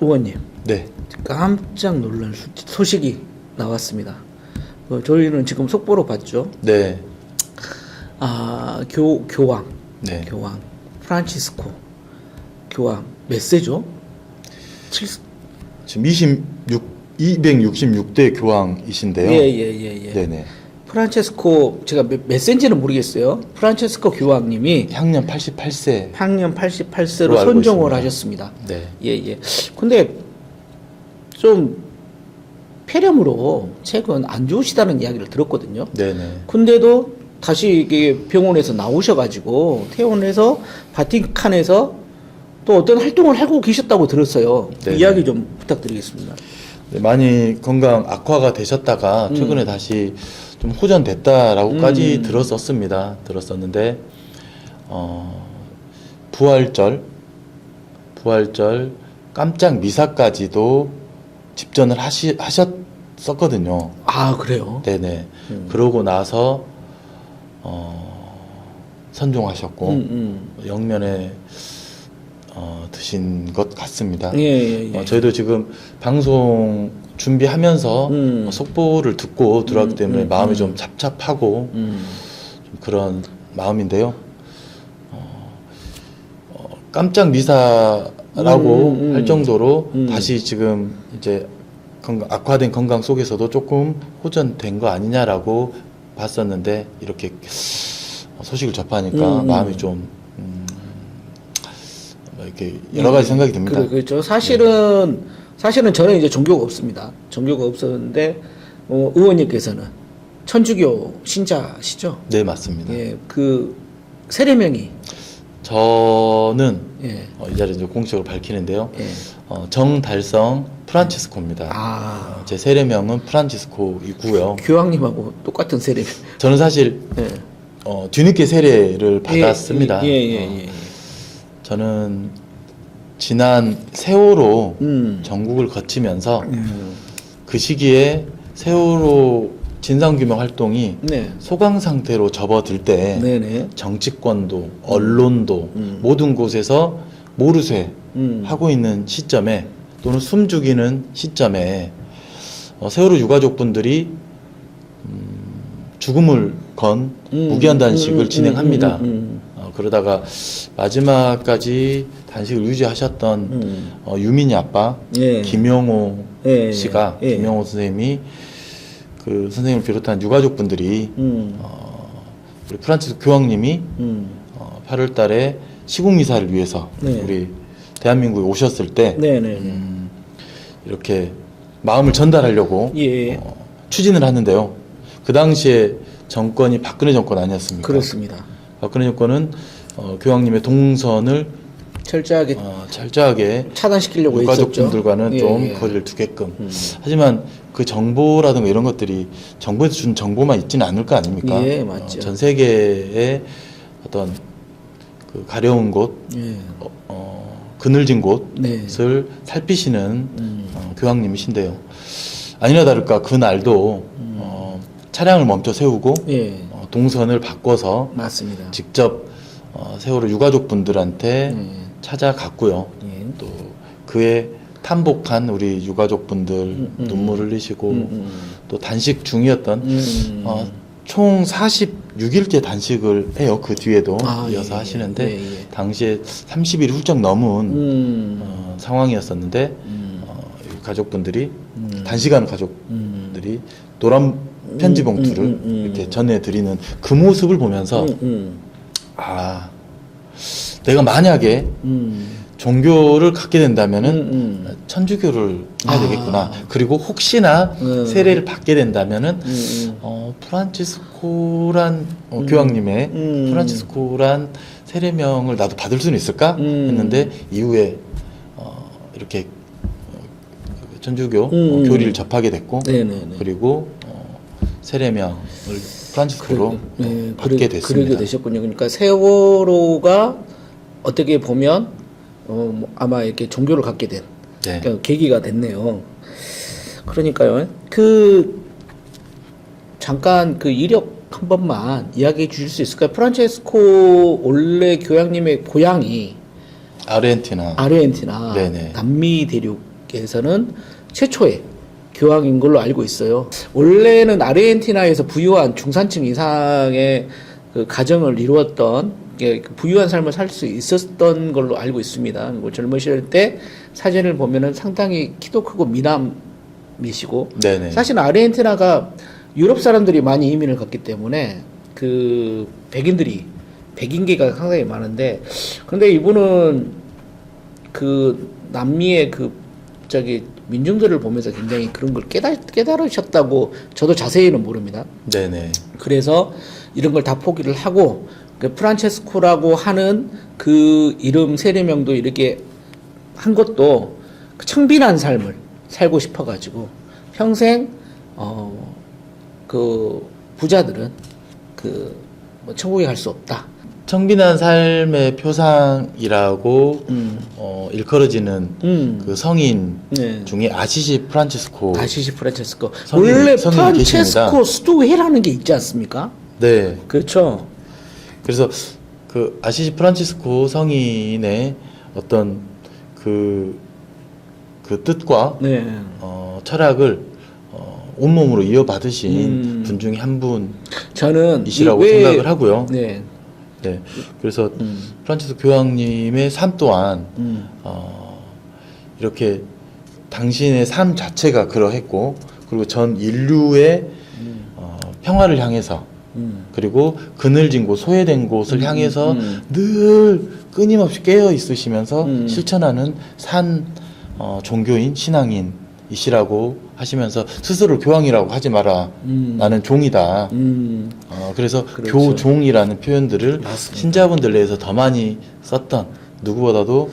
의원님, 네. 깜짝 놀란 소식이 나왔습니다. 저희는 지금 속보로 봤죠. 네. 교황, 네. 교황 프란치스코 교황 몇 세죠? 지금 266대 교황이신데요. 예. 네네. 프란체스코 제가 몇 세인지는 모르겠어요. 프란체스코 교황님이 향년 88세. 향년 88세로 선종을 하셨습니다. 네. 예. 근데 좀 폐렴으로 최근 안 좋으시다는 이야기를 들었거든요. 네네. 근데도 다시 이게 병원에서 나오셔가지고 퇴원해서 바티칸에서 또 어떤 활동을 하고 계셨다고 들었어요. 그 네네. 이야기 좀 부탁드리겠습니다. 네, 많이 건강 악화가 되셨다가 최근에 다시 좀 호전됐다라고까지 들었었는데 부활절 깜짝 미사까지도 집전을 하셨었거든요. 아, 그래요? 네네. 그러고 나서 선종하셨고 영면에 드신 것 같습니다. 예. 저희도 지금 방송 준비하면서 속보를 듣고 들어왔기 때문에 마음이 좀 잡잡하고 좀 그런 마음인데요. 깜짝 미사라고 할 정도로 다시 지금 이제 악화된 건강 속에서도 조금 호전된 거 아니냐라고 봤었는데 이렇게 소식을 접하니까 마음이 좀 이렇게 여러 가지 생각이 듭니다. 그렇죠. 사실은 저는 이제 종교가 없습니다. 종교가 없었는데 의원님께서는 천주교 신자시죠? 네, 맞습니다. 예, 그 세례명이 저는 예. 이 자리에 이제 공식적으로 밝히는데요. 예. 정달성 프란치스코입니다. 제 세례명은 프란치스코이고요. 교황님하고 똑같은 세례명. 저는 사실 예. 뒤늦게 세례를 받았습니다. 예. 저는 지난 세월호 음. 전국을 거치면서 그 시기에 세월호 진상규명 활동이 네. 소강 상태로 접어들 때 네네. 정치권도 언론도 모든 곳에서 모르쇠 하고 있는 시점에 또는 숨죽이는 시점에 세월호 유가족분들이 죽음을 건 무기한 단식을 진행합니다. 그러다가 마지막까지 단식을 유지하셨던 유민이 아빠 예. 김영호 예. 씨가 예. 김영호 선생님이 그 선생님을 비롯한 유가족분들이 우리 프란치스코 교황님이 8월 달에 시국 미사를 위해서 네. 우리 대한민국에 오셨을 때 네네. 이렇게 마음을 전달하려고 예. 추진을 하는데요. 그 당시에 정권이 박근혜 정권 아니었습니까? 그렇습니다. 박근혜 정권은 교황님의 동선을 철저하게 차단시키려고 유가족분들과는 했었죠. 좀 예. 거리를 두게끔. 하지만 그 정보라든가 이런 것들이 정부에서 준 정보만 있지는 않을 거 아닙니까? 예, 맞죠. 전 세계의 어떤 그 가려운 곳, 예. 그늘진 곳을 네. 살피시는 교황님이신데요. 아니나 다를까 그날도 차량을 멈춰 세우고 예. 동선을 바꿔서 맞습니다. 직접 세월호 유가족분들한테 찾아갔고요. 예. 또 그에 탄복한 우리 유가족분들 눈물 흘리시고 또 단식 중이었던 총 46일째 단식을 해요. 그 뒤에도 이어서 예. 하시는데 예. 당시에 30일이 훌쩍 넘은 상황이었었는데 가족분들이 단식하는 가족들이 노란 편지 봉투를 이렇게 전해드리는 그 모습을 보면서 내가 만약에 종교를 갖게 된다면은 천주교를 해야 되겠구나. 그리고 혹시나 세례를 받게 된다면은 프란치스코란 교황님의 프란치스코란 세례명을 나도 받을 수는 있을까 했는데 이후에 이렇게 천주교 교리를 접하게 됐고 네네네. 그리고 세례명을 프란치스코로 받게 됐습니다. 그러게 되셨군요. 그러니까 세월호가 어떻게 보면 아마 이렇게 종교를 갖게 된 네. 그러니까 계기가 됐네요. 그러니까요. 잠깐 그 이력 한 번만 이야기해 주실 수 있을까요? 프란체스코 원래 교황님의 고향이 아르헨티나. 네네. 남미 대륙에서는 최초의 교황인 걸로 알고 있어요. 원래는 아르헨티나에서 부유한 중산층 이상의 그 가정을 이루었던 부유한 삶을 살 수 있었던 걸로 알고 있습니다. 뭐 젊으실 때 사진을 보면은 상당히 키도 크고 미남이시고, 네네. 사실 아르헨티나가 유럽 사람들이 많이 이민을 갔기 때문에 그 백인계가 상당히 많은데, 근데 이분은 그 남미의 그 민중들을 보면서 굉장히 그런 걸 깨달으셨다고 저도 자세히는 모릅니다. 네네. 그래서 이런 걸 다 포기를 하고 그 프란체스코라고 하는 그 이름 세례명도 이렇게 한 것도 그 청빈한 삶을 살고 싶어가지고 평생 그 부자들은 뭐 천국에 갈 수 없다. 청빈한 삶의 표상이라고 일컬어지는 그 성인 네. 중에 아시시 프란체스코. 원래 성인이 프란체스코 계십니다. 수도회라는 게 있지 않습니까? 네. 그렇죠. 그래서 그 아시시 프란체스코 성인의 어떤 그 뜻과 네. 철학을 온몸으로 이어받으신 분 중에 한 저는 분이시라고 생각을 하고요. 네. 네. 그래서 프란체스코 교황님의 삶 또한 이렇게 당신의 삶 자체가 그러했고, 그리고 전 인류의 평화를 향해서, 그리고 그늘진 곳, 소외된 곳을 향해서 늘 끊임없이 깨어 있으시면서 실천하는 종교인, 신앙인이시라고 하시면서 스스로 교황이라고 하지 마라. 나는 종이다. 그래서 그렇죠. 교종이라는 표현들을 맞습니다. 신자분들 내에서 더 많이 썼던, 누구보다도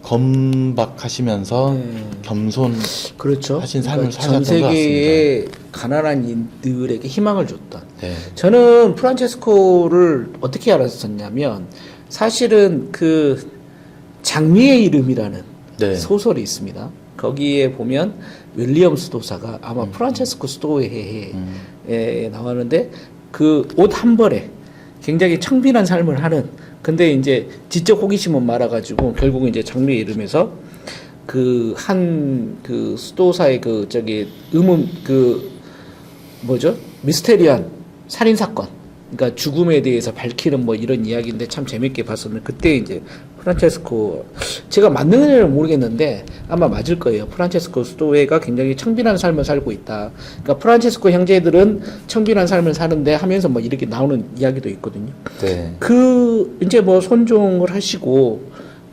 건박하시면서 겸손 그렇죠. 하신 삶을 전 사셨던 것 세계의 가난한 이들에게 희망을 줬던. 네. 저는 프란체스코를 어떻게 알았었냐면 사실은 그 장미의 이름이라는 네. 소설이 있습니다. 거기에 보면 윌리엄 스도사가 아마 프란체스코 스토해에 나왔는데 그 옷 한 벌에 굉장히 청빈한 삶을 하는, 근데 이제 지적 호기심은 많아가지고 결국은 이제 장미의 이름에서 그 스도사의 미스테리한 살인 사건, 그러니까 죽음에 대해서 밝히는 뭐 이런 이야기인데 참 재밌게 봤었는데, 그때 이제 프란체스코, 제가 맞는지는 모르겠는데 아마 맞을 거예요. 프란체스코 스토에가 굉장히 청빈한 삶을 살고 있다. 그러니까 프란체스코 형제들은 청빈한 삶을 사는데 하면서 뭐 이렇게 나오는 이야기도 있거든요. 네. 이제 뭐 손종을 하시고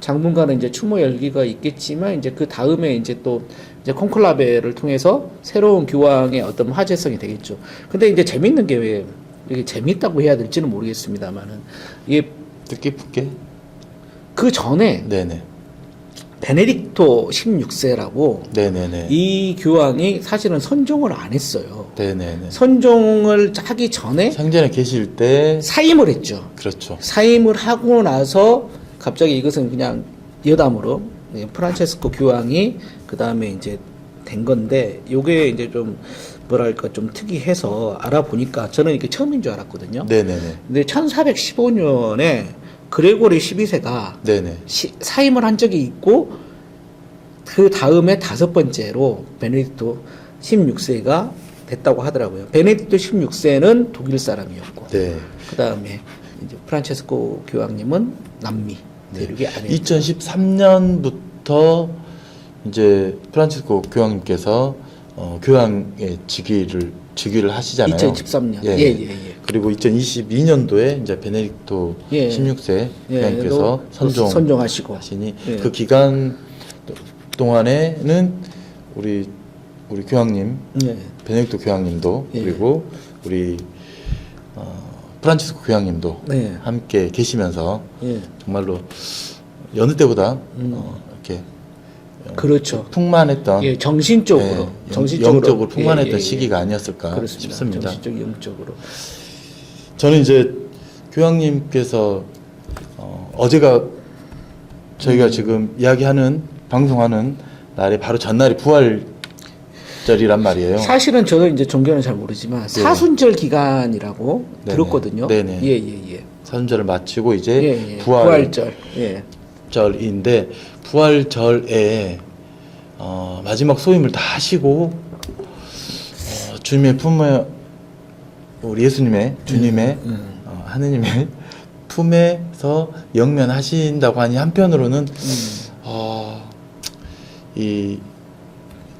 당분간은 이제 추모 열기가 있겠지만 이제 그 다음에 이제 또 이제 콘클라베를 통해서 새로운 교황의 어떤 화제성이 되겠죠. 근데 이제 재밌는 게 왜 이게 재밌다고 해야 될지는 모르겠습니다만은 이게 뜻깊게. 그 전에 네네. 베네딕토 16세라고 네네네. 이 교황이 사실은 선종을 안 했어요. 네네네. 선종을 하기 전에 생전에 계실 때. 사임을 했죠. 그렇죠. 사임을 하고 나서 갑자기 이것은 그냥 여담으로 프란체스코 교황이 그 다음에 이제 된 건데, 요게 이제 좀 뭐랄까 좀 특이해서 알아보니까 저는 이게 처음인 줄 알았거든요. 네네네. 근데 1415년에 그레고리 12세가 네네. 사임을 한 적이 있고, 그 다음에 5번째로 베네딕토 16세가 됐다고 하더라고요. 베네딕토 16세는 독일 사람이었고, 네. 그 다음에 이제 프란체스코 교황님은 남미 대륙의 아래. 2013년부터 이제 프란체스코 교황님께서 교황의 직위를 하시잖아요. 2013년. 예. 예. 그리고 2022년도에 이제 베네딕토 예. 16세 교황님께서 선종하시고 하시니, 예. 그 기간 동안에는 우리 교황님, 예. 베네딕토 교황님도, 예. 그리고 우리 프란체스코 교황님도 네. 함께 계시면서 예. 정말로 여느 때보다 이렇게 그렇죠. 풍만했던, 예, 정신적으로, 영적으로 풍만했던 예. 시기가 아니었을까 그렇습니다. 싶습니다. 정신적, 영적으로. 저는 이제 교황님께서 어제가 저희가 지금 이야기하는 방송하는 날에 바로 전날이 절이란 말이에요. 사실은 저도 이제 종교는 잘 모르지만 네. 사순절 기간이라고 네네. 들었거든요. 네네. 예. 사순절을 마치고 이제 예. 부활절인데 예. 부활절에 마지막 소임을 다 하시고 주님의 품에 우리 예수님의 주님의 하느님의 품에서 영면하신다고 하니 한편으로는 이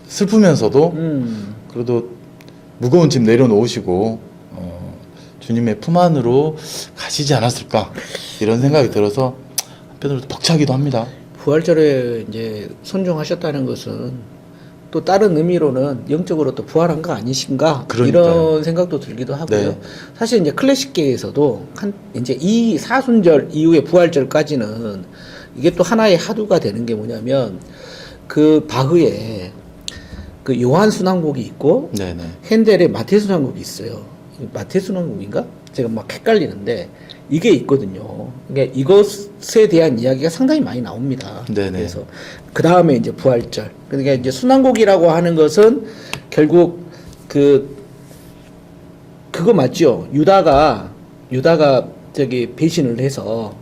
슬프면서도 그래도 무거운 짐 내려놓으시고 주님의 품 안으로 가시지 않았을까 이런 생각이 들어서 한편으로 벅차기도 합니다. 부활절에 이제 손종하셨다는 것은 또 다른 의미로는 영적으로 또 부활한 거 아니신가 그러니까요. 이런 생각도 들기도 하고요. 네. 사실 이제 클래식계에서도 이제 이 사순절 이후의 부활절까지는 이게 또 하나의 하두가 되는 게 뭐냐면 그 바흐에 그 요한 순환곡이 있고 네네. 핸델의 마태 순환곡이 있어요. 마태 순환곡인가? 제가 막 헷갈리는데 이게 있거든요. 그러니까 이것에 대한 이야기가 상당히 많이 나옵니다. 네네. 그래서 그 다음에 이제 부활절. 그러니까 이제 순환곡이라고 하는 것은 결국 그거 맞죠? 유다가 저기 배신을 해서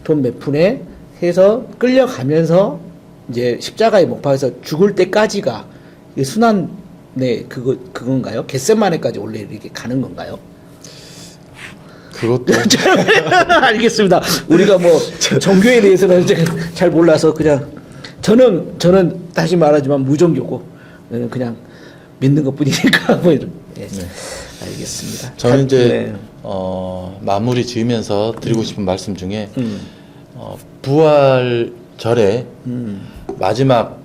돈 몇 푼에 해서 끌려가면서 이제 십자가에 못 박아서 죽을 때까지가 이 순환의 그건가요? 겟세마네까지 원래 이렇게 가는 건가요? 그것도 알겠습니다. 우리가 뭐 종교에 대해서는 잘 몰라서 그냥 저는 다시 말하지만 무종교고 그냥 믿는 것뿐이니까 뭐 이런. 예. 네. 알겠습니다. 저는 이제 네. 마무리 지으면서 드리고 싶은 말씀 중에 부활절에 마지막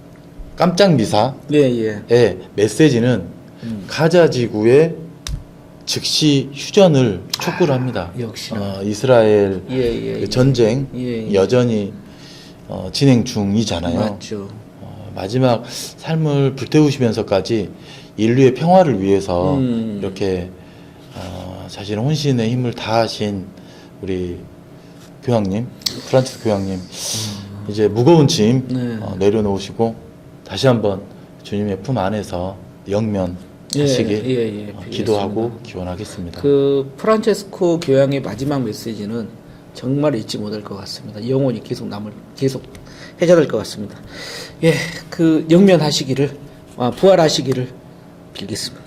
깜짝 미사의 예. 메시지는 가자 지구의 즉시 휴전을 촉구를 합니다. 역시나. 이스라엘 예. 그 전쟁 예. 여전히 진행 중이잖아요. 맞죠. 마지막 삶을 불태우시면서까지 인류의 평화를 위해서 이렇게 자신의 혼신의 힘을 다하신 우리 교황님, 프란치스 교황님, 이제 무거운 짐 네. 내려놓으시고 다시 한번 주님의 품 안에서 영면하시길 기도하고 기원하겠습니다. 그 프란체스코 교황의 마지막 메시지는 정말 잊지 못할 것 같습니다. 영원히 계속 해야 될 것 같습니다. 예, 그 영면하시기를, 부활하시기를 빌겠습니다.